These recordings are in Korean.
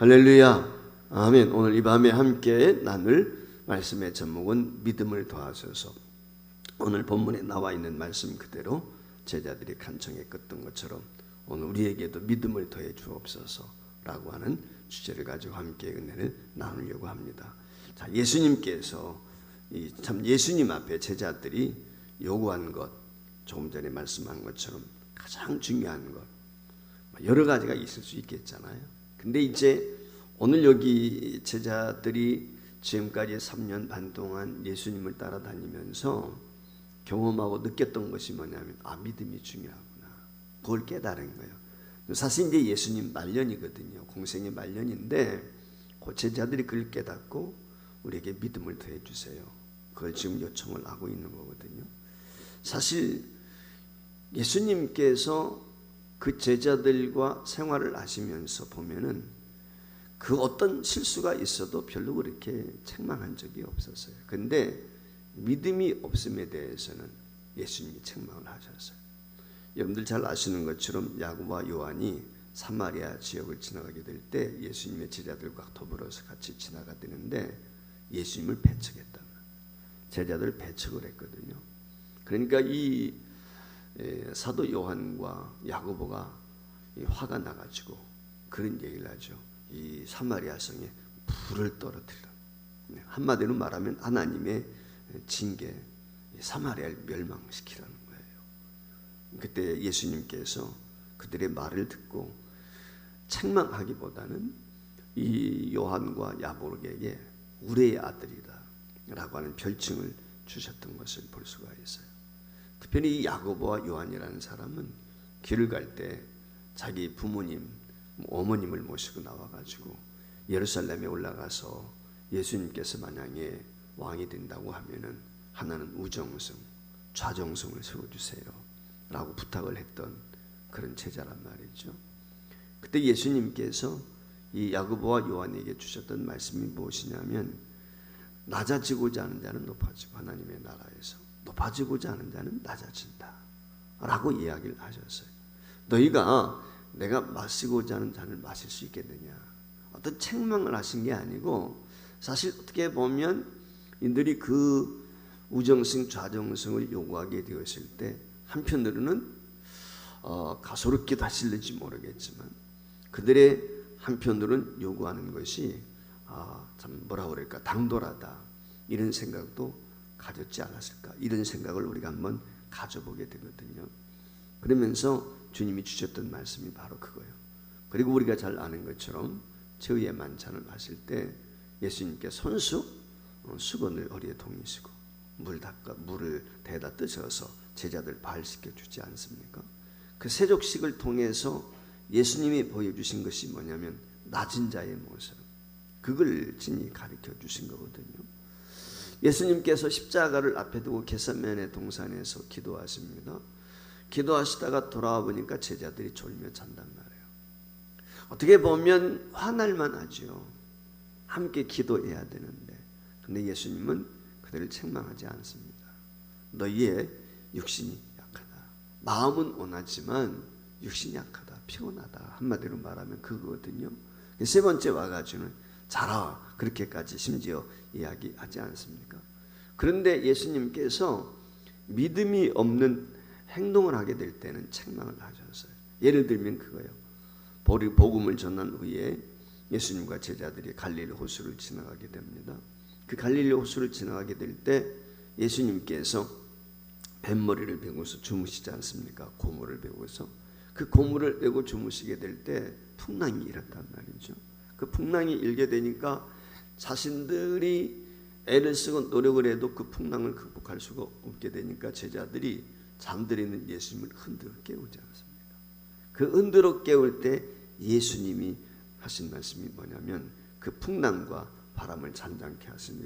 할렐루야. 아멘. 오늘 이 밤에 함께 나눌 말씀의 제목은 믿음을 더하소서. 오늘 본문에 나와 있는 말씀 그대로 제자들이 간청했던 것처럼 오늘 우리에게도 믿음을 더해 주옵소서라고 하는 주제를 가지고 함께 은혜를 나누려고 합니다. 자, 예수님께서 참 예수님 앞에 제자들이 요구한 것, 조금 전에 말씀한 것처럼 가장 중요한 것, 여러 가지가 있을 수 있겠잖아요. 근데 이제 오늘 여기 제자들이 지금까지 3년 반 동안 예수님을 따라다니면서 경험하고 느꼈던 것이 뭐냐면 믿음이 중요하구나. 그걸 깨달은 거예요. 사실 이제 예수님 말년이거든요. 공생의 말년인데 그 제자들이 그걸 깨닫고 우리에게 믿음을 더해 주세요. 그걸 지금 요청을 하고 있는 거거든요. 사실 예수님께서 그 제자들과 생활을 하시면서 보면은 그 어떤 실수가 있어도 별로 그렇게 책망한 적이 없었어요. 근데 믿음이 없음에 대해서는 예수님이 책망을 하셨어요. 여러분들 잘 아시는 것처럼 야고보와 요한이 사마리아 지역을 지나가게 될 때 예수님의 제자들과 더불어서 같이 지나가되는데 예수님을 배척했다. 제자들을 배척을 했거든요. 그러니까 이 사도 요한과 야고보가 화가 나가지고 그런 얘기를 하죠. 이 사마리아 성에 불을 떨어뜨리라. 한마디로 말하면 하나님의 징계, 사마리아를 멸망시키라는 거예요. 그때 예수님께서 그들의 말을 듣고 책망하기보다는 이 요한과 야고보에게 우레의 아들이다 라고 하는 별칭을 주셨던 것을 볼 수가 있어요. 특별히 이 야고보와 요한이라는 사람은 길을 갈 때 자기 부모님, 어머님을 모시고 나와가지고 예루살렘에 올라가서 예수님께서 만약에 왕이 된다고 하면은 하나는 우정성, 좌정성을 세워주세요 라고 부탁을 했던 그런 제자란 말이죠. 그때 예수님께서 이 야고보와 요한에게 주셨던 말씀이 무엇이냐면 낮아지고자 하는 자는 높아지고 하나님의 나라에서 높아지고자 하는 자는 낮아진다 라고 이야기를 하셨어요. 너희가 내가 마시고자 하는 잔을 마실 수 있겠느냐, 어떤 책망을 하신 게 아니고 사실 어떻게 보면 이들이 그 우정성 좌정성을 요구하게 되었을 때 한편으로는 가소롭기도 하실지 모르겠지만 그들의 한편으로는 요구하는 것이 참 뭐라 그럴까, 당돌하다 이런 생각도 가졌지 않았을까, 이런 생각을 우리가 한번 가져보게 되거든요. 그러면서 주님이 주셨던 말씀이 바로 그거예요. 그리고 우리가 잘 아는 것처럼 제의의 만찬을 하실 때 예수님께 손수 수건을 허리에 동이시고 물을 대다 뜨셔서 제자들 발 씻겨주지 않습니까? 그 세족식을 통해서 예수님이 보여주신 것이 뭐냐면 낮은 자의 모습, 그걸 진히 가르쳐 주신 거거든요. 예수님께서 십자가를 앞에 두고 겟세마네 동산에서 기도하십니다. 기도하시다가 돌아와 보니까 제자들이 졸며 잔단 말이에요. 어떻게 보면 화날만 하죠. 함께 기도해야 되는데. 근데 예수님은 그들을 책망하지 않습니다. 너희의 육신이 약하다. 마음은 원하지만 육신이 약하다. 피곤하다. 한마디로 말하면 그거거든요. 세 번째 와가지고는 자라. 그렇게까지 심지어 이야기하지 않습니까? 그런데 예수님께서 믿음이 없는 행동을 하게 될 때는 책망을 하셨어요. 예를 들면 그거예요. 복음을 전한 후에 예수님과 제자들이 갈릴리 호수를 지나가게 됩니다. 그 갈릴리 호수를 지나가게 될 때 예수님께서 뱃머리를 베고서 주무시지 않습니까? 고무를 베고서. 그 고무를 베고 주무시게 될 때 풍랑이 일었단 말이죠. 그 풍랑이 일게 되니까 자신들이 애를 쓰고 노력을 해도 그 풍랑을 극복할 수가 없게 되니까 제자들이 잠들어 있는 예수님을 흔들어 깨우지 않습니까? 그 흔들어 깨울 때 예수님이 하신 말씀이 뭐냐면 그 풍랑과 바람을 잔잔케 하신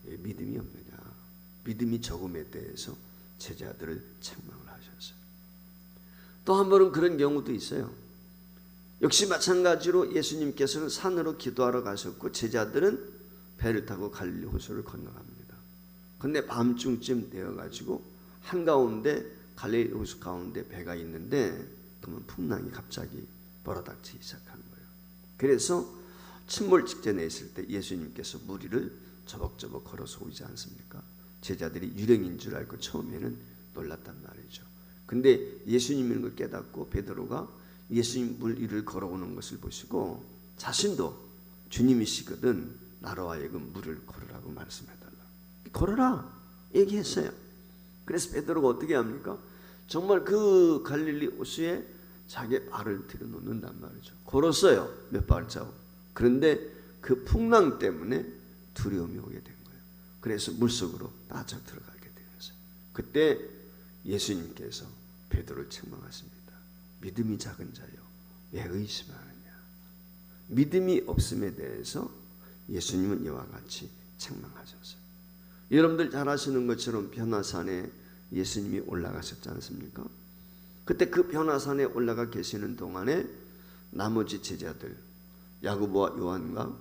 이에 믿음이 없느냐, 믿음이 적음에 대해서 제자들을 책망을 하셨어요. 또 한 번은 그런 경우도 있어요. 역시 마찬가지로 예수님께서는 산으로 기도하러 가셨고 제자들은 배를 타고 갈릴리 호수를 건너갑니다. 그런데 밤중쯤 되어가지고 한가운데 갈릴리 호수 가운데 배가 있는데 그러면 풍랑이 갑자기 몰아닥치기 시작한 거예요. 그래서 침몰 직전에 있을 때 예수님께서 물 위를 저벅저벅 걸어서 오지 않습니까? 제자들이 유령인 줄 알고 처음에는 놀랐단 말이죠. 근데 예수님인 걸 깨닫고 베드로가 예수님 물 위를 걸어오는 것을 보시고 자신도 주님이시거든 나로 하여금 물을 걸으라고 말씀해달라. 걸어라 얘기했어요. 그래서 베드로가 어떻게 합니까? 정말 그 갈릴리 호수에 자기 발을 들여놓는단 말이죠. 걸었어요. 몇 발자국. 그런데 그 풍랑 때문에 두려움이 오게 된 거예요. 그래서 물속으로 빠져 들어가게 되었어요. 그때 예수님께서 베드로를 책망하십니다. 믿음이 작은 자여 왜 의심하느냐. 믿음이 없음에 대해서 예수님은 이와 같이 책망하셨어요. 여러분들 잘 아시는 것처럼 변화산에 예수님이 올라가셨지 않습니까? 그때 그 변화산에 올라가 계시는 동안에 나머지 제자들 야고보와 요한과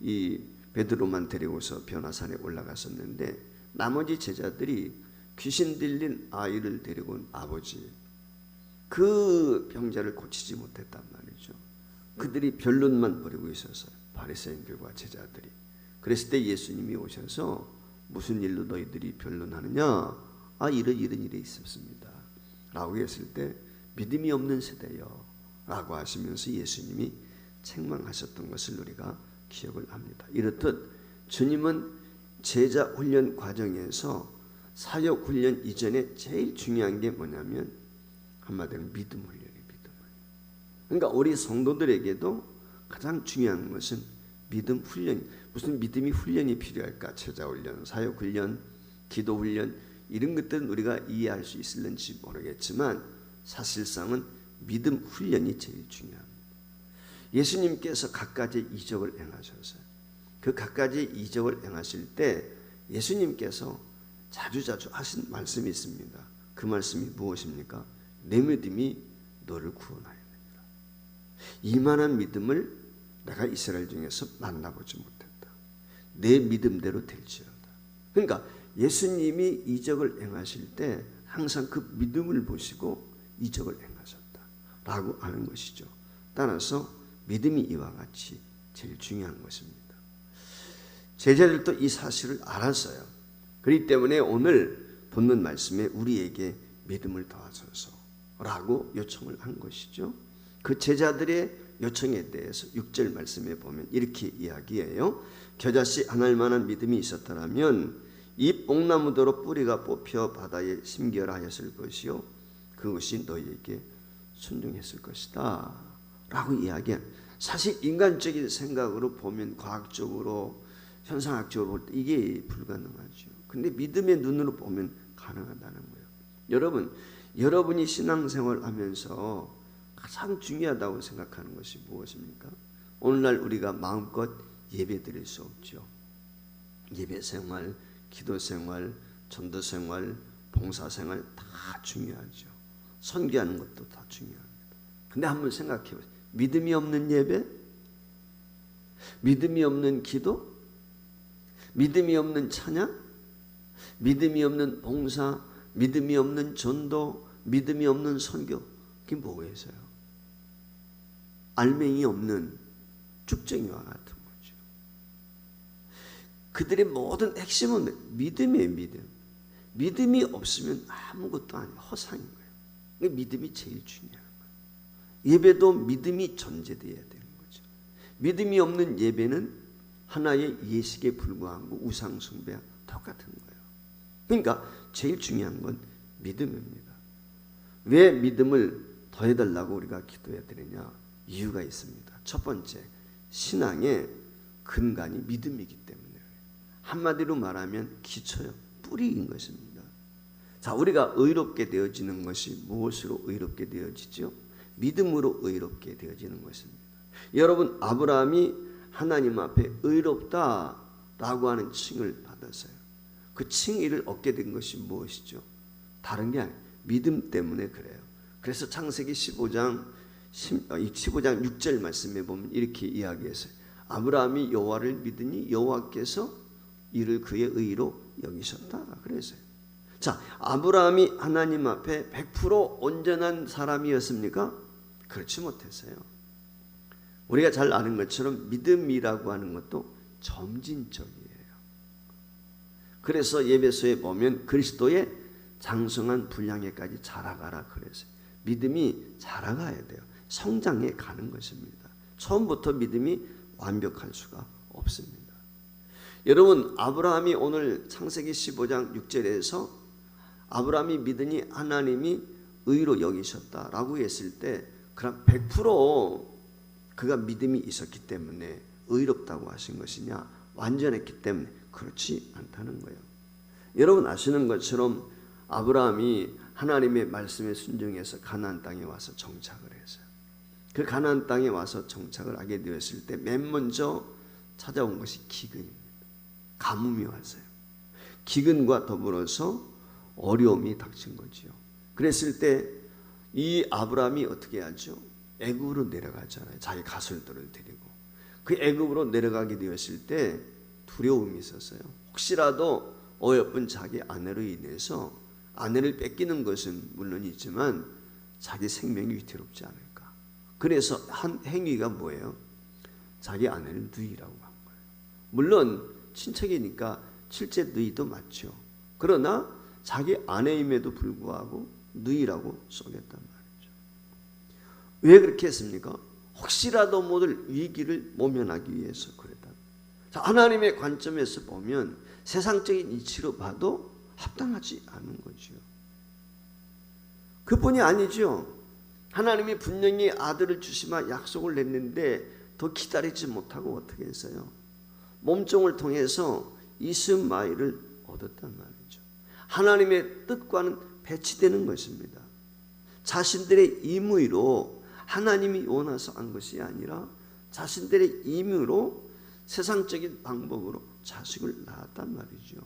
이 베드로만 데리고서 변화산에 올라갔었는데 나머지 제자들이 귀신 들린 아이를 데리고 온 아버지 그 병자를 고치지 못했단 말이죠. 그들이 변론만 벌이고 있었어요. 바리새인들과 제자들이. 그랬을 때 예수님이 오셔서 무슨 일로 너희들이 변론하느냐? 이런 일이 있었습니다. 라고 했을 때 믿음이 없는 세대요 라고 하시면서 예수님이 책망하셨던 것을 우리가 기억을 합니다. 이렇듯 주님은 제자 훈련 과정에서 사역 훈련 이전에 제일 중요한 게 뭐냐면 한마디로 믿음 훈련이에요. 믿음. 그러니까 우리 성도들에게도 가장 중요한 것은 믿음 훈련. 무슨 믿음이 훈련이 필요할까? 제자 훈련, 사역 훈련, 기도 훈련 이런 것들은 우리가 이해할 수 있을는지 모르겠지만 사실상은 믿음 훈련이 제일 중요합니다. 예수님께서 갖가지 이적을 행하셨어요. 그 갖가지 이적을 행하실 때 예수님께서 자주자주 하신 말씀이 있습니다. 그 말씀이 무엇입니까? 내 믿음이 너를 구원하였느니라. 이만한 믿음을 내가 이스라엘 중에서 만나보지 못했다. 내 믿음대로 될지어다. 그러니까 예수님이 이적을 행하실 때 항상 그 믿음을 보시고 이적을 행하셨다라고 하는 것이죠. 따라서 믿음이 이와 같이 제일 중요한 것입니다. 제자들도 이 사실을 알았어요. 그렇기 때문에 오늘 본문 말씀에 우리에게 믿음을 더하소서라고 요청을 한 것이죠. 그 제자들의 요청에 대해서 6절 말씀에 보면 이렇게 이야기해요. 겨자씨 하나일 만한 믿음이 있었더라면 이 뽕나무더러 뿌리가 뽑혀 바다에 심결하였을 것이요 그것이 너희에게 순종했을 것이다 라고 이야기한. 사실 인간적인 생각으로 보면 과학적으로 현상학적으로 볼 때 이게 불가능하죠. 근데 믿음의 눈으로 보면 가능하다는 거예요. 여러분, 여러분이 신앙생활 하면서 가장 중요하다고 생각하는 것이 무엇입니까? 오늘날 우리가 마음껏 예배 드릴 수 없죠. 예배생활, 기도생활, 전도생활, 봉사생활 다 중요하죠. 선교하는 것도 다 중요합니다. 근데 한번 생각해 보세요. 믿음이 없는 예배? 믿음이 없는 기도? 믿음이 없는 찬양? 믿음이 없는 봉사? 믿음이 없는 전도? 믿음이 없는 선교? 그게 뭐겠어요? 알맹이 없는 쭉쟁이와 같은 거죠. 그들의 모든 핵심은 믿음이에요. 믿음. 믿음이 없으면 아무것도 아니에요. 허상인 거예요. 믿음이 제일 중요한 거예요. 예배도 믿음이 전제되어야 되는 거죠. 믿음이 없는 예배는 하나의 예식에 불과한 거, 우상 숭배와 똑같은 거예요. 그러니까 제일 중요한 건 믿음입니다. 왜 믿음을 더해달라고 우리가 기도해야 되느냐? 이유가 있습니다. 첫 번째, 신앙의 근간이 믿음이기 때문에 한마디로 말하면 기초요, 뿌리인 것입니다. 자, 우리가 의롭게 되어지는 것이 무엇으로 의롭게 되어지죠? 믿음으로 의롭게 되어지는 것입니다. 여러분, 아브라함이 하나님 앞에 의롭다라고 하는 칭을 받았어요. 그 칭의를 얻게 된 것이 무엇이죠? 다른 게 아니에요. 믿음 때문에 그래요. 그래서 창세기 15장 6절 말씀에 보면 이렇게 이야기했어요. 아브라함이 여호와를 믿으니 여호와께서 이를 그의 의로 여기셨다 그랬어요. 자, 아브라함이 하나님 앞에 100% 온전한 사람이었습니까? 그렇지 못했어요. 우리가 잘 아는 것처럼 믿음이라고 하는 것도 점진적이에요. 그래서 예배소에 보면 그리스도의 장성한 분량에까지 자라가라 그랬어요. 믿음이 자라가야 돼요. 성장해 가는 것입니다. 처음부터 믿음이 완벽할 수가 없습니다. 여러분, 아브라함이 오늘 창세기 15장 6절에서 아브라함이 믿으니 하나님이 의로 여기셨다라고 했을 때 그럼 100% 그가 믿음이 있었기 때문에 의롭다고 하신 것이냐? 완전했기 때문에 그렇지 않다는 거예요. 여러분 아시는 것처럼 아브라함이 하나님의 말씀에 순종해서 가나안 땅에 와서 정착을 했어요. 그 가나안 땅에 와서 정착을 하게 되었을 때 맨 먼저 찾아온 것이 기근입니다. 가뭄이 왔어요. 기근과 더불어서 어려움이 닥친 거지요. 그랬을 때 이 아브라함이 어떻게 하죠? 애굽으로 내려가잖아요. 자기 가솔들을 데리고. 그 애굽으로 내려가게 되었을 때 두려움이 있었어요. 혹시라도 어여쁜 자기 아내로 인해서 아내를 뺏기는 것은 물론이지만 자기 생명이 위태롭지 않을까. 그래서 한 행위가 뭐예요? 자기 아내를 누이라고 한 거예요. 물론 친척이니까 실제 누이도 맞죠. 그러나 자기 아내임에도 불구하고 누이라고 쏘겠단 말이죠. 왜 그렇게 했습니까? 혹시라도 모를 위기를 모면하기 위해서 그랬다. 자, 하나님의 관점에서 보면 세상적인 이치로 봐도 합당하지 않은 거죠. 그뿐이 아니죠. 하나님이 분명히 아들을 주시마 약속을 냈는데 더 기다리지 못하고 어떻게 했어요? 몸종을 통해서 이스마엘을 얻었단 말이죠. 하나님의 뜻과는 배치되는 것입니다. 자신들의 임의로 하나님이 원해서 한 것이 아니라 자신들의 임의로 세상적인 방법으로 자식을 낳았단 말이죠.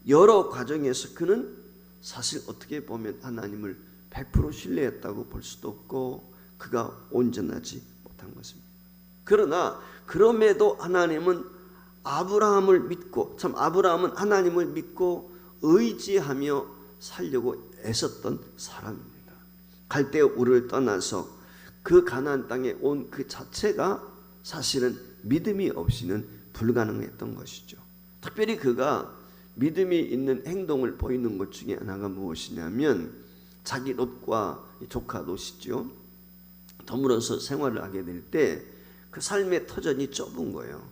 여러 과정에서 그는 사실 어떻게 보면 하나님을 100% 신뢰했다고 볼 수도 없고 그가 온전하지 못한 것입니다. 그러나 그럼에도 하나님은 아브라함을 믿고, 참 아브라함은 하나님을 믿고 의지하며 살려고 애썼던 사람입니다. 갈대 우르를 떠나서 그 가나안 땅에 온 그 자체가 사실은 믿음이 없이는 불가능했던 것이죠. 특별히 그가 믿음이 있는 행동을 보이는 것 중에 하나가 무엇이냐면 자기 롯과 조카 롯이죠. 더불어서 생활을 하게 될 때 그 삶의 터전이 좁은 거예요.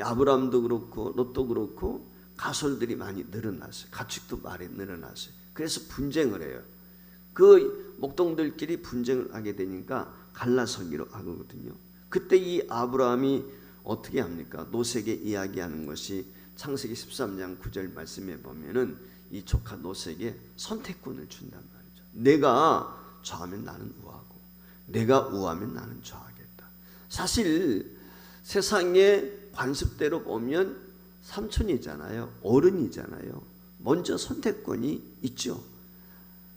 아브라함도 그렇고 롯도 그렇고 가솔들이 많이 늘어났어요. 가축도 많이 늘어났어요. 그래서 분쟁을 해요. 그 목동들끼리 분쟁을 하게 되니까 갈라서기로 하거든요. 그때 이 아브라함이 어떻게 합니까? 롯에게 이야기하는 것이 창세기 13장 9절 말씀에 보면은 이 조카 롯에게 선택권을 준단 말이죠. 내가 좌하면 나는 우하고 내가 우하면 나는 좌하겠다. 사실 세상의 관습대로 보면 삼촌이잖아요. 어른이잖아요. 먼저 선택권이 있죠.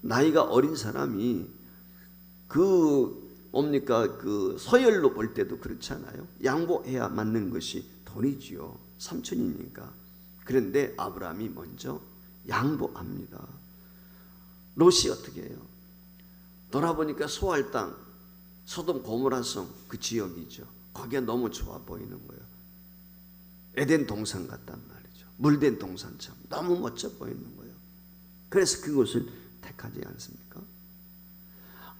나이가 어린 사람이 그 서열로 볼 때도 그렇잖아요. 양보해야 맞는 것이 돈이지요. 삼촌이니까. 그런데 아브라함이 먼저 양보합니다. 롯이 어떻게 해요? 돌아보니까 소알 땅, 소돔 고모라성 그 지역이죠. 거기가 너무 좋아 보이는 거예요. 에덴 동산 같단 말이죠. 물된 동산처럼 너무 멋져 보이는 거예요. 그래서 그곳을 택하지 않습니까?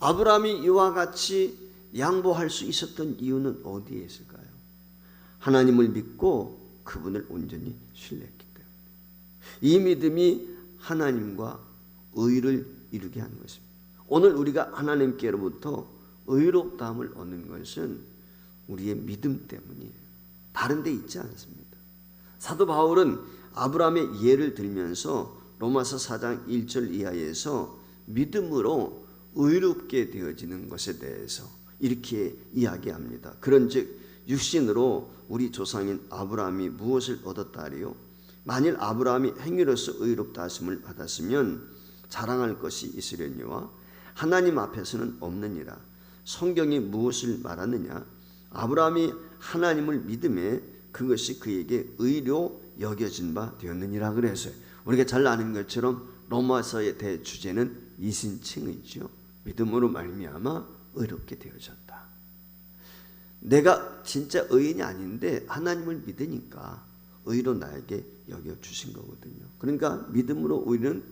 아브라함이 이와 같이 양보할 수 있었던 이유는 어디에 있을까요? 하나님을 믿고 그분을 온전히 신뢰했기 때문에. 이 믿음이 하나님과 의를 이루게 하는 것입니다. 오늘 우리가 하나님께로부터 의롭다함을 얻는 것은 우리의 믿음 때문이에요. 다른 데 있지 않습니다. 사도 바울은 아브라함의 예를 들면서 로마서 4장 1절 이하에서 믿음으로 의롭게 되어지는 것에 대해서 이렇게 이야기합니다. 그런즉 육신으로 우리 조상인 아브라함이 무엇을 얻었다 하리요? 만일 아브라함이 행위로서 의롭다 하심을 받았으면 자랑할 것이 있으려니와 하나님 앞에서는 없느니라. 성경이 무엇을 말하느냐? 아브라함이 하나님을 믿음에 그것이 그에게 의로 여겨진 바 되었느니라 그래서요. 우리가 잘 아는 것처럼 로마서의 대주제는 이신칭의죠. 믿음으로 말미암아 의롭게 되어졌다. 내가 진짜 의인이 아닌데 하나님을 믿으니까 의로 나에게 여겨주신 거거든요. 그러니까 믿음으로 우리는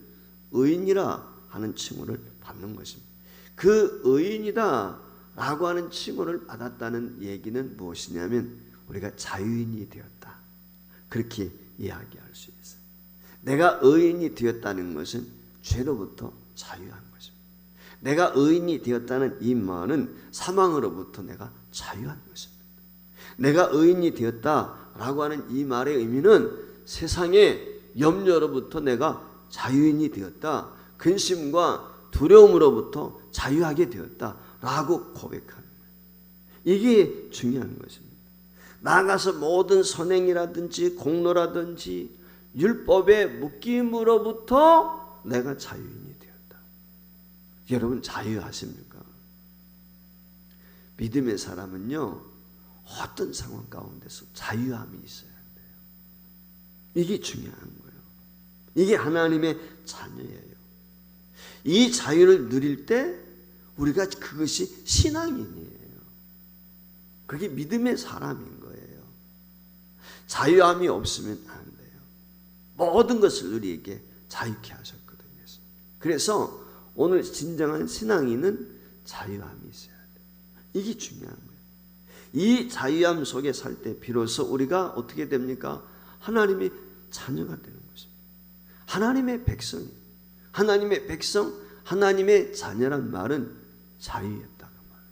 의인이라 하는 칭호를 받는 것입니다. 그 의인이다 라고 하는 칭호를 받았다는 얘기는 무엇이냐면 우리가 자유인이 되었다, 그렇게 이야기할 수 있어요. 내가 의인이 되었다는 것은 죄로부터 자유한 것입니다. 내가 의인이 되었다는 이 말은 사망으로부터 내가 자유한 것입니다. 내가 의인이 되었다라고 하는 이 말의 의미는 세상의 염려로부터 내가 자유인이 되었다, 근심과 두려움으로부터 자유하게 되었다라고 고백하는 거예요. 이게 중요한 것입니다. 나아가서 모든 선행이라든지 공로라든지 율법의 묶임으로부터 내가 자유인이 되었다. 여러분 자유하십니까? 믿음의 사람은요, 어떤 상황 가운데서 자유함이 있어야 돼요. 이게 중요한 거예요. 이게 하나님의 자녀예요. 이 자유를 누릴 때 우리가 그것이 신앙인이에요. 그게 믿음의 사람인 거예요. 자유함이 없으면 안 돼요. 모든 것을 우리에게 자유케 하셨거든요. 그래서 오늘 진정한 신앙인은 자유함이 있어야 돼요. 이게 중요한 거예요. 이 자유함 속에 살 때 비로소 우리가 어떻게 됩니까? 하나님의 자녀가 되는 것입니다. 하나님의 백성이, 하나님의 백성, 하나님의 자녀란 말은 자유였다고 말해요.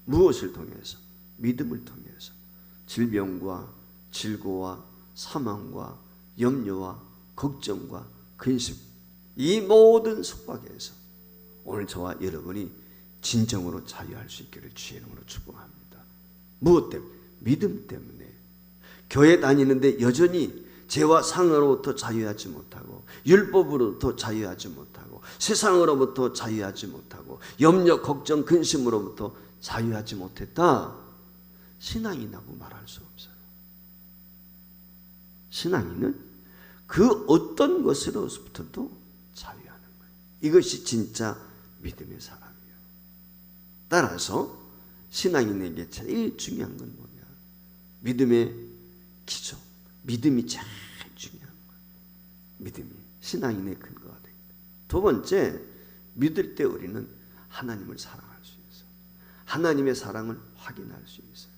무엇을 통해서? 믿음을 통해서. 질병과 질고와 사망과 염려와 걱정과 근심, 이 모든 속박에서 오늘 저와 여러분이 진정으로 자유할 수 있기를 주의 이름으로 축복합니다. 무엇 때문에? 믿음 때문에. 교회 다니는데 여전히 죄와 상으로부터 자유하지 못하고, 율법으로부터 자유하지 못하고, 세상으로부터 자유하지 못하고, 염려, 걱정, 근심으로부터 자유하지 못했다, 신앙이라고 말할 수 없어요. 신앙인은 그 어떤 것으로부터도 자유하는 거예요. 이것이 진짜 믿음의 사람이에요. 따라서 신앙인에게 제일 중요한 건 뭐냐? 믿음의 기초, 믿음이 제일 중요한 거예요. 믿음이 신앙인의 근거가 됩니다. 두 번째, 믿을 때 우리는 하나님을 사랑할 수 있어요. 하나님의 사랑을 확인할 수 있어요.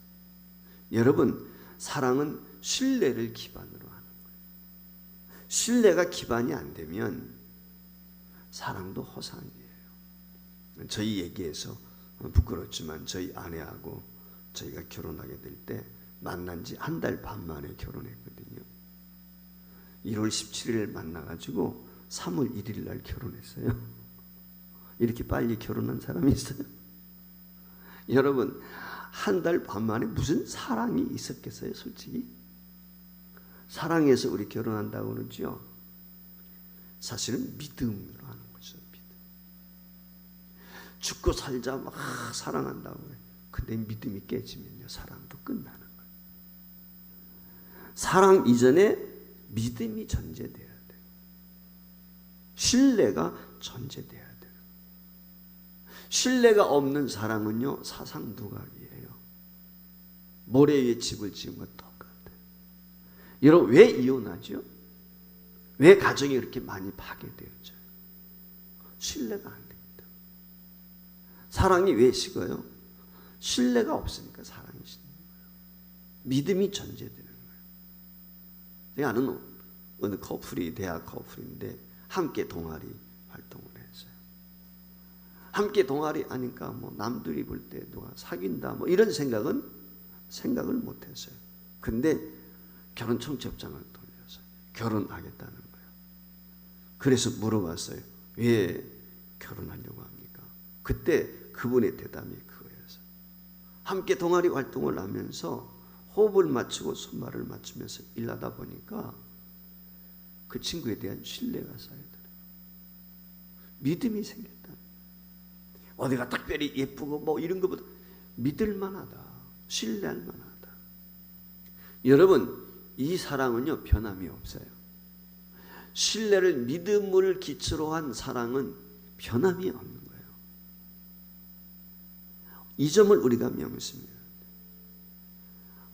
여러분, 사랑은 신뢰를 기반으로 하는 거예요. 신뢰가 기반이 안 되면 사랑도 허상이에요. 저희 얘기에서 부끄럽지만 저희 아내하고 저희가 결혼하게 될 때 만난 지 한 달 반 만에 결혼했거든요. 1월 17일 만나가지고 3월 1일 날 결혼했어요. 이렇게 빨리 결혼한 사람이 있어요? 여러분, 한 달 반 만에 무슨 사랑이 있었겠어요, 솔직히? 사랑해서 우리 결혼한다고 그러죠? 사실은 믿음으로 하는 거죠. 믿음. 죽고 살자 막 사랑한다고 해요. 근데 믿음이 깨지면요, 사랑도 끝나는 거예요. 사랑 이전에 믿음이 전제돼야 돼요. 신뢰가 전제돼야 돼요. 신뢰가 없는 사랑은요, 사상누각이에요. 모래 위에 집을 지은 것 똑같아요. 여러분, 왜 이혼하죠? 왜 가정이 그렇게 많이 파괴되었죠? 신뢰가 안 됩니다. 사랑이 왜 식어요? 신뢰가 없으니까 사랑이 식는 거예요. 믿음이 전제되는 거예요. 제가 아는 어느 커플이 대학 커플인데 함께 동아리 활동을 했어요. 함께 동아리 하니까 뭐 남들이 볼 때 누가 사귄다 뭐 이런 생각을 못 했어요. 근데 결혼 청첩장을 돌려서 결혼하겠다는 거예요. 그래서 물어봤어요. 왜 결혼하려고 합니까? 그때 그분의 대답이 그거였어요. 함께 동아리 활동을 하면서 호흡을 맞추고 손발을 맞추면서 일하다 보니까 그 친구에 대한 신뢰가 쌓이더라고요. 믿음이 생겼다. 어디가 특별히 예쁘고 뭐 이런 것보다 믿을 만하다. 신뢰할 만하다. 여러분, 이 사랑은요, 변함이 없어요. 신뢰를, 믿음을 기초로 한 사랑은 변함이 없는 거예요. 이 점을 우리가 명심해야 돼요.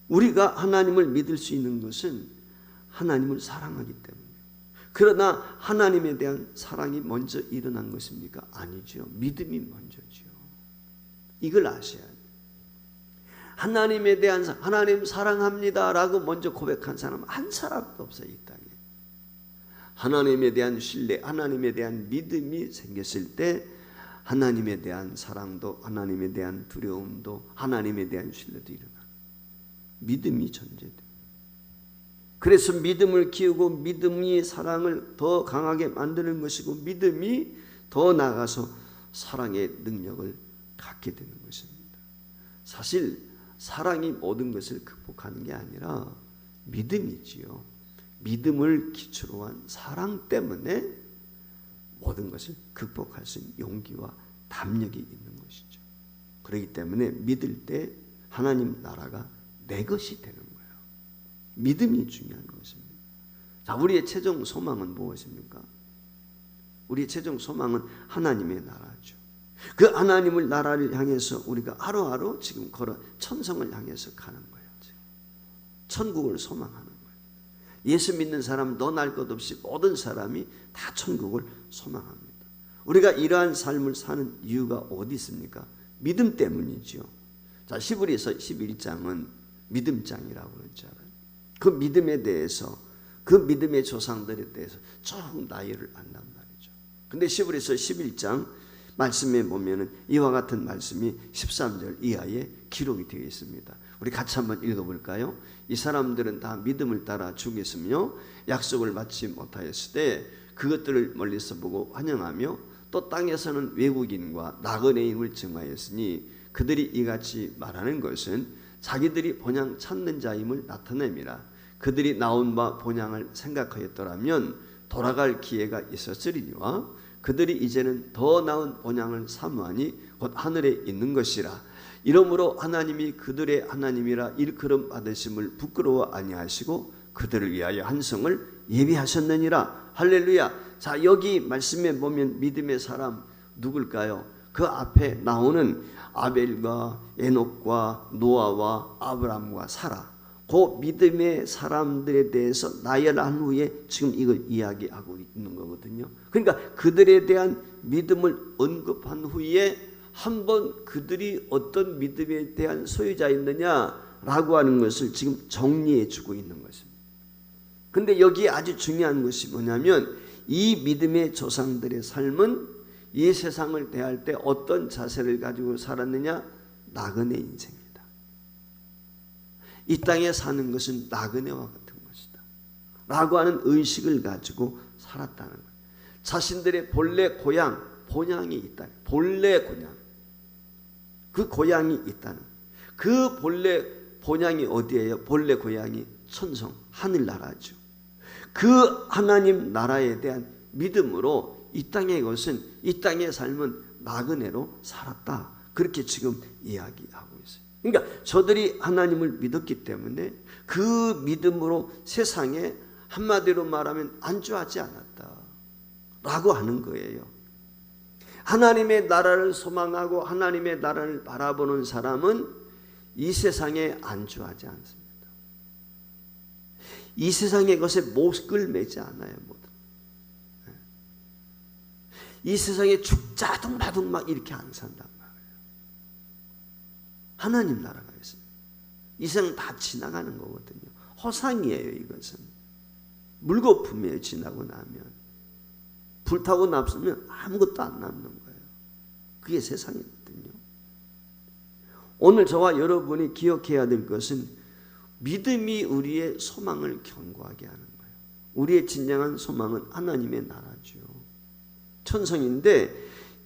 우리가 하나님을 믿을 수 있는 것은 하나님을 사랑하기 때문에. 그러나 하나님에 대한 사랑이 먼저 일어난 것입니까? 아니죠. 믿음이 먼저죠. 이걸 아셔야 돼요. 하나님에 대한 하나님 사랑합니다 라고 먼저 고백한 사람 한 사람도 없어요, 이 땅에. 하나님에 대한 신뢰, 하나님에 대한 믿음이 생겼을 때 하나님에 대한 사랑도, 하나님에 대한 두려움도, 하나님에 대한 신뢰도 일어나요. 믿음이 전제돼요. 그래서 믿음을 키우고 믿음이 사랑을 더 강하게 만드는 것이고, 믿음이 더 나아가서 사랑의 능력을 갖게 되는 것입니다. 사실 사랑이 모든 것을 극복하는 게 아니라 믿음이지요. 믿음을 기초로 한 사랑 때문에 모든 것을 극복할 수 있는 용기와 담력이 있는 것이죠. 그렇기 때문에 믿을 때 하나님 나라가 내 것이 되는 거예요. 믿음이 중요한 것입니다. 자, 우리의 최종 소망은 무엇입니까? 우리의 최종 소망은 하나님의 나라죠. 그 하나님의 나라를 향해서 우리가 하루하루 지금 걸어 천성을 향해서 가는 거예요. 지금. 천국을 소망하는 거예요. 예수 믿는 사람 너 날 것 없이 모든 사람이 다 천국을 소망합니다. 우리가 이러한 삶을 사는 이유가 어디 있습니까? 믿음 때문이죠. 자, 히브리서 11장은 믿음장이라고 그러잖아요. 그 믿음에 대해서, 그 믿음의 조상들에 대해서 쭉 나열을 한단 말이죠. 근데 히브리서 11장 말씀에 보면은 이와 같은 말씀이 13절 이하에 기록이 되어 있습니다. 우리 같이 한번 읽어볼까요? 이 사람들은 다 믿음을 따라 죽였으며 약속을 받지 못하였을 때 그것들을 멀리서 보고 환영하며 또 땅에서는 외국인과 나그네인을 증하였으니 그들이 이같이 말하는 것은 자기들이 본향 찾는 자임을 나타냅니다. 그들이 나온 바 본향을 생각하였더라면 돌아갈 기회가 있었으리니와 그들이 이제는 더 나은 본향을 사모하니 곧 하늘에 있는 것이라. 이러므로 하나님이 그들의 하나님이라 일컬음 받으심을 부끄러워 아니하시고 그들을 위하여 한 성을 예비하셨느니라. 할렐루야. 자, 여기 말씀에 보면 믿음의 사람 누굴까요? 그 앞에 나오는 아벨과 에녹과 노아와 아브람과 사라, 그 믿음의 사람들에 대해서 나열한 후에 지금 이걸 이야기하고 있는 거거든요. 그러니까 그들에 대한 믿음을 언급한 후에 한번 그들이 어떤 믿음에 대한 소유자였느냐라고 하는 것을 지금 정리해 주고 있는 것입니다. 근데 여기에 아주 중요한 것이 뭐냐면 이 믿음의 조상들의 삶은 이 세상을 대할 때 어떤 자세를 가지고 살았느냐? 나그네 인생이다. 이 땅에 사는 것은 나그네와 같은 것이다 라고 하는 의식을 가지고 살았다는 거예요. 자신들의 본래 고향, 본향이 있다. 본래 고향, 그 고향이 있다는, 그 본래 본향이 어디예요? 본래 고향이 천성, 하늘나라죠. 그 하나님 나라에 대한 믿음으로 이 땅의 것은, 이 땅의 삶은 나그네로 살았다. 그렇게 지금 이야기하고 있어요. 그러니까 저들이 하나님을 믿었기 때문에 그 믿음으로 세상에 한마디로 말하면 안주하지 않았다 라고 하는 거예요. 하나님의 나라를 소망하고 하나님의 나라를 바라보는 사람은 이 세상에 안주하지 않습니다. 이 세상의 것에 목을 매지 않아요. 이 세상에 죽자둥마둥 막 이렇게 안 산단 말이에요. 하나님 나라가 있습니다. 이 세상 다 지나가는 거거든요. 허상이에요. 이것은 물거품이에요. 지나고 나면 불타고 남으면 아무것도 안 남는 거예요. 그게 세상이거든요. 오늘 저와 여러분이 기억해야 될 것은 믿음이 우리의 소망을 견고하게 하는 거예요. 우리의 진정한 소망은 하나님의 나라죠. 천성인데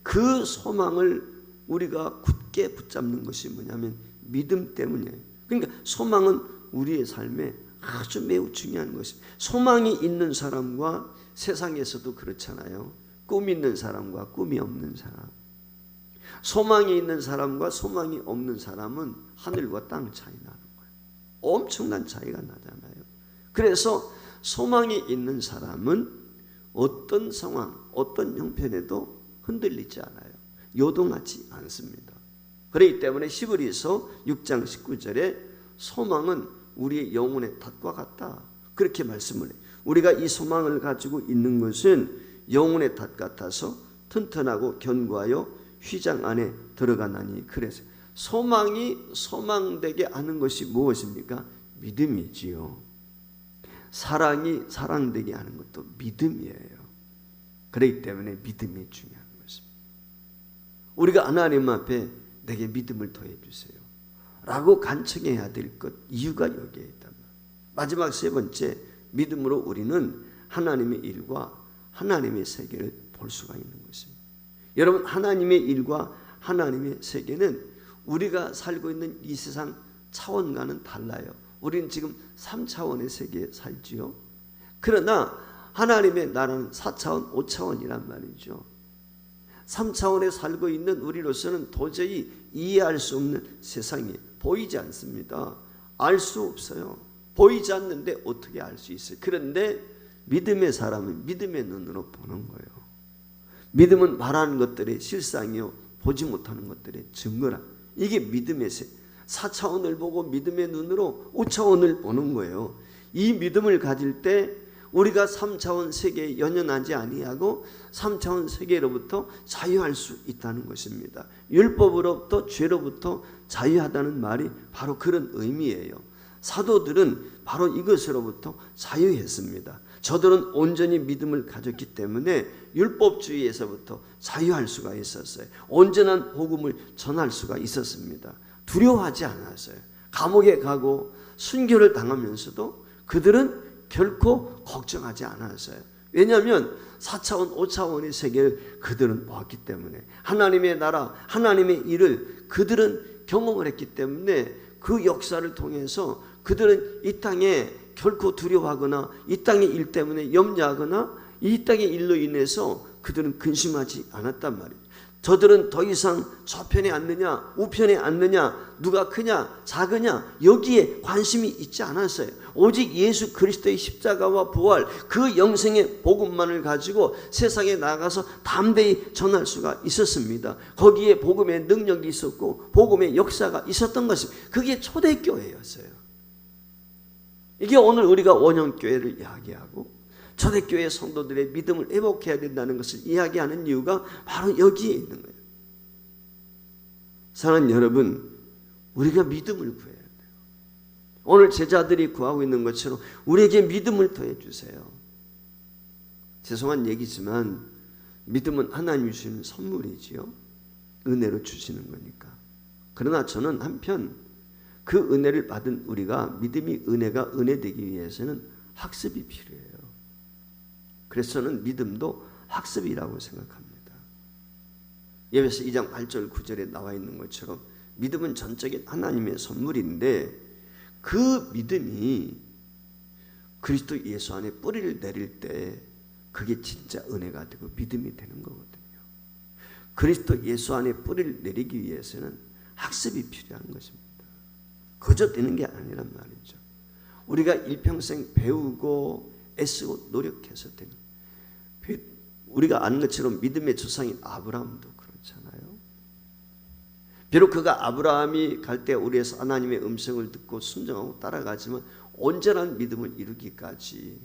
그 소망을 우리가 굳게 붙잡는 것이 뭐냐면 믿음 때문이에요. 그러니까 소망은 우리의 삶에 아주 매우 중요한 것입니다. 소망이 있는 사람과 세상에서도 그렇잖아요. 꿈 있는 사람과 꿈이 없는 사람, 소망이 있는 사람과 소망이 없는 사람은 하늘과 땅 차이 나는 거예요. 엄청난 차이가 나잖아요. 그래서 소망이 있는 사람은 어떤 상황, 어떤 형편에도 흔들리지 않아요. 요동하지 않습니다. 그렇기 때문에 히브리서 6장 19절에 소망은 우리의 영혼의 덫과 같다. 그렇게 말씀을 해요. 우리가 이 소망을 가지고 있는 것은 영혼의 덫 같아서 튼튼하고 견고하여 휘장 안에 들어가나니. 그래서 소망이 소망되게 하는 것이 무엇입니까? 믿음이지요. 사랑이 사랑되게 하는 것도 믿음이에요. 그렇기 때문에 믿음이 중요한 것입니다. 우리가 하나님 앞에 내게 믿음을 더해 주세요 라고 간청해야 될 것, 이유가 여기에 있단 말이에요. 마지막 세 번째, 믿음으로 우리는 하나님의 일과 하나님의 세계를 볼 수가 있는 것입니다. 여러분, 하나님의 일과 하나님의 세계는 우리가 살고 있는 이 세상 차원과는 달라요. 우리는 지금 3차원의 세계에 살지요. 그러나 하나님의 나라는 4차원, 5차원이란 말이죠. 3차원에 살고 있는 우리로서는 도저히 이해할 수 없는 세상이 보이지 않습니다. 알 수 없어요. 보이지 않는데 어떻게 알 수 있어요? 그런데 믿음의 사람은 믿음의 눈으로 보는 거예요. 믿음은 말하는 것들의 실상이요, 보지 못하는 것들의 증거라. 이게 믿음의 4차원을 보고 믿음의 눈으로 5차원을 보는 거예요. 이 믿음을 가질 때 우리가 3차원 세계에 연연하지 아니하고 3차원 세계로부터 자유할 수 있다는 것입니다. 율법으로부터, 죄로부터 자유하다는 말이 바로 그런 의미예요. 사도들은 바로 이것으로부터 자유했습니다. 저들은 온전히 믿음을 가졌기 때문에 율법주의에서부터 자유할 수가 있었어요. 온전한 복음을 전할 수가 있었습니다. 두려워하지 않았어요. 감옥에 가고 순교를 당하면서도 그들은 결코 걱정하지 않았어요. 왜냐하면 4차원, 5차원의 세계를 그들은 보았기 때문에, 하나님의 나라, 하나님의 일을 그들은 경험을 했기 때문에 그 역사를 통해서 그들은 이 땅에 결코 두려워하거나 이 땅의 일 때문에 염려하거나 이 땅의 일로 인해서 그들은 근심하지 않았단 말이에요. 저들은 더 이상 좌편에 앉느냐 우편에 앉느냐, 누가 크냐 작으냐 여기에 관심이 있지 않았어요. 오직 예수 그리스도의 십자가와 부활, 그 영생의 복음만을 가지고 세상에 나가서 담대히 전할 수가 있었습니다. 거기에 복음의 능력이 있었고 복음의 역사가 있었던 것입니다. 그게 초대교회였어요. 이게 오늘 우리가 원형교회를 이야기하고 초대교회 성도들의 믿음을 회복해야 된다는 것을 이야기하는 이유가 바로 여기에 있는 거예요. 사랑하는 여러분, 우리가 믿음을 구해야 돼요. 오늘 제자들이 구하고 있는 것처럼 우리에게 믿음을 더해 주세요. 죄송한 얘기지만 믿음은 하나님이 주시는 선물이지요. 은혜로 주시는 거니까. 그러나 저는 한편 그 은혜를 받은 우리가 믿음이 은혜가 은혜되기 위해서는 학습이 필요해요. 그래서 저는 믿음도 학습이라고 생각합니다. 예배서 2장 8절 9절에 나와 있는 것처럼 믿음은 전적인 하나님의 선물인데 그 믿음이 그리스도 예수 안에 뿌리를 내릴 때 그게 진짜 은혜가 되고 믿음이 되는 거거든요. 그리스도 예수 안에 뿌리를 내리기 위해서는 학습이 필요한 것입니다. 그저 되는 게 아니란 말이죠. 우리가 일평생 배우고 애쓰고 노력해서 되는, 우리가 아는 것처럼 믿음의 조상인 아브라함도 그렇잖아요. 비록 그가 아브라함이 갈 때 우리에서 하나님의 음성을 듣고 순종하고 따라가지만 온전한 믿음을 이루기까지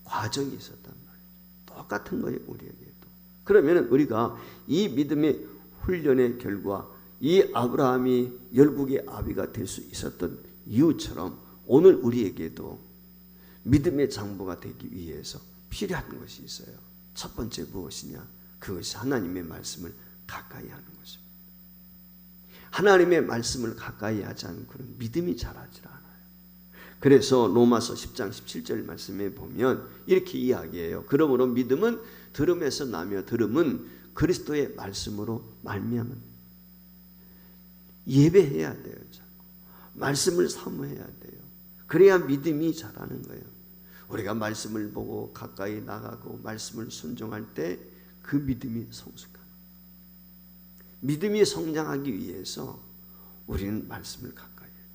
과정이 있었단 말이죠. 똑같은 거예요, 우리에게도. 그러면 우리가 이 믿음의 훈련의 결과 이 아브라함이 열국의 아비가 될 수 있었던 이유처럼 오늘 우리에게도 믿음의 장보가 되기 위해서 필요한 것이 있어요. 첫 번째 무엇이냐? 그것이 하나님의 말씀을 가까이 하는 것입니다. 하나님의 말씀을 가까이 하지 않고는 믿음이 자라지 않아요. 그래서 로마서 10장 17절 말씀에 보면 이렇게 이야기해요. 그러므로 믿음은 들음에서 나며 들음은 그리스도의 말씀으로 말미암은. 예배해야 돼요. 자꾸. 말씀을 사모해야 돼요. 그래야 믿음이 자라는 거예요. 우리가 말씀을 보고 가까이 나가고 말씀을 순종할 때 그 믿음이 성숙합니다. 믿음이 성장하기 위해서 우리는 말씀을 가까이 해요.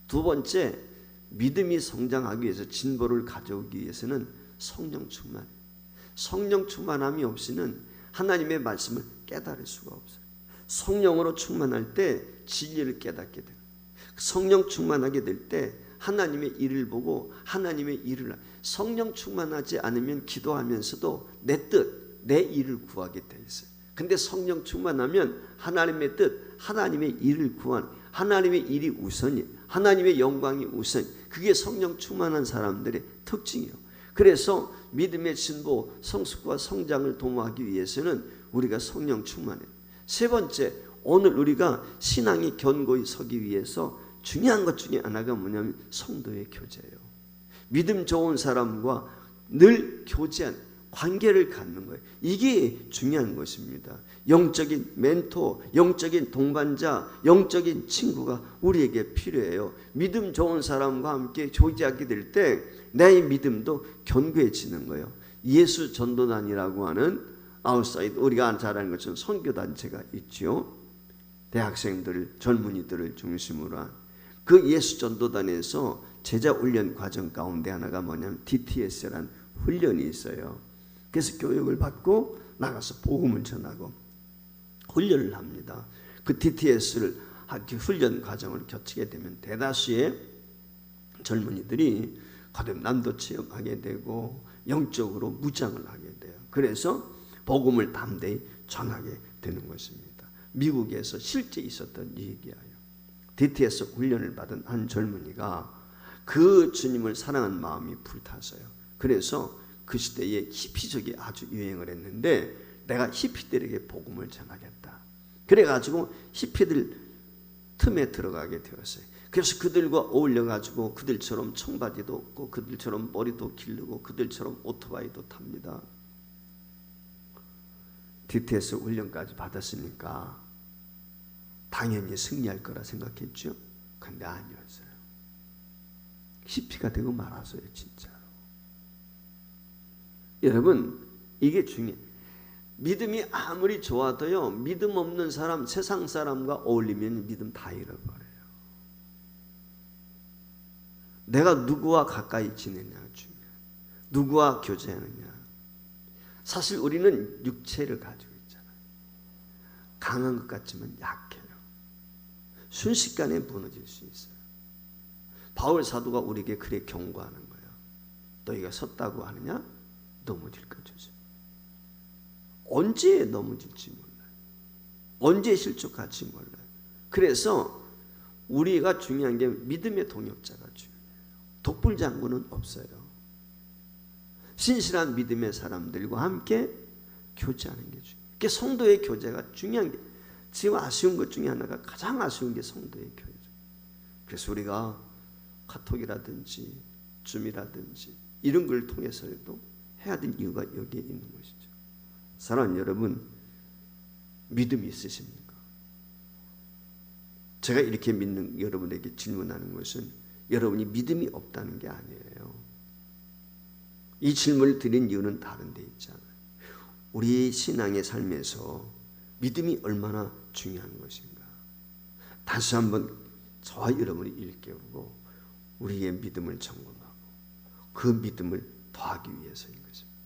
두 번째, 믿음이 성장하기 위해서 진보를 가져오기 위해서는 성령 충만. 성령 충만함이 없이는 하나님의 말씀을 깨달을 수가 없어요. 성령으로 충만할 때 진리를 깨닫게 돼요. 성령 충만하게 될 때 하나님의 일을 보고 하나님의 일을, 성령 충만하지 않으면 기도하면서도 내 뜻, 내 일을 구하게 돼 있어요. 근데 성령 충만하면 하나님의 뜻, 하나님의 일을 구하는, 하나님의 일이 우선이, 하나님의 영광이 우선. 그게 성령 충만한 사람들의 특징이에요. 그래서 믿음의 진보, 성숙과 성장을 도모하기 위해서는 우리가 성령 충만해요. 세 번째, 오늘 우리가 신앙이 견고히 서기 위해서 중요한 것 중에 하나가 뭐냐면 성도의 교제예요. 믿음 좋은 사람과 늘 교제한 관계를 갖는 거예요. 이게 중요한 것입니다. 영적인 멘토, 영적인 동반자, 영적인 친구가 우리에게 필요해요. 믿음 좋은 사람과 함께 교제하게 될 때 내 믿음도 견고해지는 거예요. 예수 전도단이라고 하는 아웃사이드, 우리가 잘 아는 것처럼 선교단체가 있죠. 대학생들, 젊은이들을 중심으로 한 그 예수 전도단에서 제자 훈련 과정 가운데 하나가 뭐냐면 DTS라는 훈련이 있어요. 그래서 교육을 받고 나가서 복음을 전하고 훈련을 합니다. 그 DTS를 훈련 과정을 거치게 되면 대다수의 젊은이들이 거듭 남도 체험하게 되고 영적으로 무장을 하게 돼요. 그래서 복음을 담대히 전하게 되는 것입니다. 미국에서 실제 있었던 얘기예요. DTS 훈련을 받은 한 젊은이가 그 주님을 사랑하는 마음이 불탔어요. 그래서 그 시대에 히피족이 아주 유행을 했는데 내가 히피들에게 복음을 전하겠다. 그래가지고 히피들 틈에 들어가게 되었어요. 그래서 그들과 어울려가지고 그들처럼 청바지도 없고 그들처럼 머리도 기르고 그들처럼 오토바이도 탑니다. DTS 훈련까지 받았으니까 당연히 승리할 거라 생각했죠. 근데 아니었어요. 히피가 되고 말았어요. 진짜로. 여러분, 이게 중요해요. 믿음이 아무리 좋아도요, 믿음 없는 사람, 세상 사람과 어울리면 믿음 다 잃어버려요. 내가 누구와 가까이 지내냐가 중요해요. 누구와 교제하느냐. 사실 우리는 육체를 가지고 있잖아요. 강한 것 같지만 약해요. 순식간에 무너질 수 있어요. 바울 사도가 우리에게 그래 경고하는 거예요. 너희가 섰다고 하느냐? 넘어질 것 조심. 언제 넘어질지 몰라요. 언제 실족할지 몰라요. 그래서 우리가 중요한 게 믿음의 동역자가 중요해요. 독불장군은 없어요. 신실한 믿음의 사람들과 함께 교제하는 게 중요해요. 그게 성도의 교제가 중요한 게, 지금 아쉬운 것 중에 하나가, 가장 아쉬운 게 성도의 교제죠. 그래서 우리가 카톡이라든지 줌이라든지 이런 걸 통해서도 해야 될 이유가 여기에 있는 것이죠. 사랑하는 여러분, 믿음이 있으십니까? 제가 이렇게 믿는 여러분에게 질문하는 것은 여러분이 믿음이 없다는 게 아니에요. 이 질문을 드린 이유는 다른 데 있잖아요. 우리 신앙의 삶에서 믿음이 얼마나 중요한 것인가. 다시 한번 저와 여러분이 일깨우고 우리의 믿음을 점검하고 그 믿음을 더하기 위해서인 것입니다.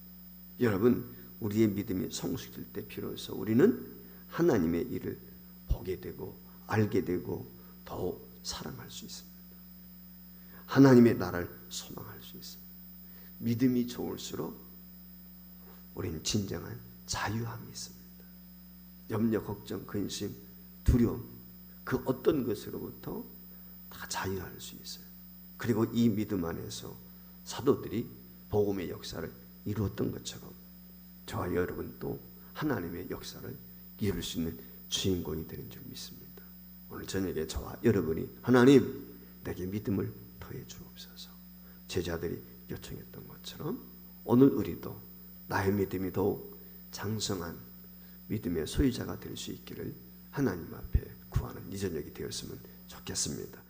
여러분, 우리의 믿음이 성숙될 때 비로소 우리는 하나님의 일을 보게 되고 알게 되고 더욱 사랑할 수 있습니다. 하나님의 나라를 소망할 수 있습니다. 믿음이 좋을수록 우리는 진정한 자유함이 있습니다. 염려, 걱정, 근심, 두려움, 그 어떤 것으로부터 다 자유할 수 있어요. 그리고 이 믿음 안에서 사도들이 복음의 역사를 이루었던 것처럼 저와 여러분도 하나님의 역사를 이룰 수 있는 주인공이 되는 줄 믿습니다. 오늘 저녁에 저와 여러분이 하나님 내게 믿음을 더해 주옵소서, 제자들이 요청했던 것처럼 오늘 우리도 나의 믿음이 더욱 장성한 믿음의 소유자가 될 수 있기를 하나님 앞에 구하는 이 저녁이 되었으면 좋겠습니다.